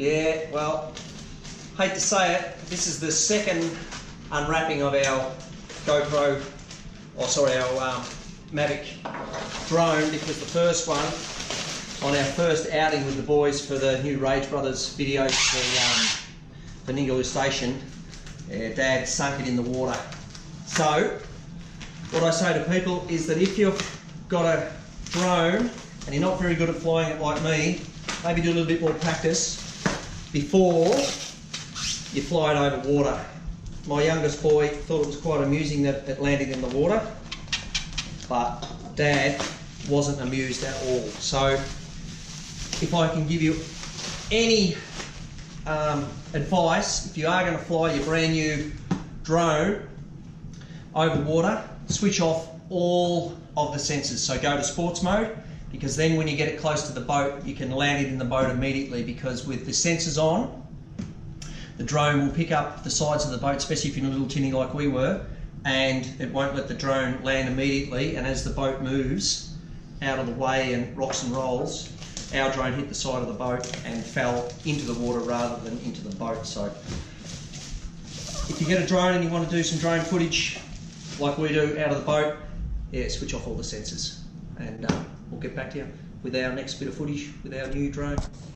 Yeah, well, hate to say it, this is the second unwrapping of our GoPro, or sorry, our Mavic drone, because the first one, on our first outing with the boys for the new Rage Brothers videos for Ningaloo Station, Dad sunk it in the water. So, what I say to people is that if you've got a drone and you're not very good at flying it like me, maybe do a little bit more practice before you fly it over water. My youngest boy thought it was quite amusing that it landed in the water, but Dad wasn't amused at all. So if I can give you any advice, if you are going to fly your brand new drone over water, switch off all of the sensors. So go to sports mode, because then when you get it close to the boat, you can land it in the boat immediately, because with the sensors on, the drone will pick up the sides of the boat, especially if you're in a little tinny like we were, and it won't let the drone land immediately. And as the boat moves out of the way and rocks and rolls, our drone hit the side of the boat and fell into the water rather than into the boat. So if you get a drone and you want to do some drone footage like we do out of the boat, yeah, switch off all the sensors, and we'll get back to you with our next bit of footage with our new drone.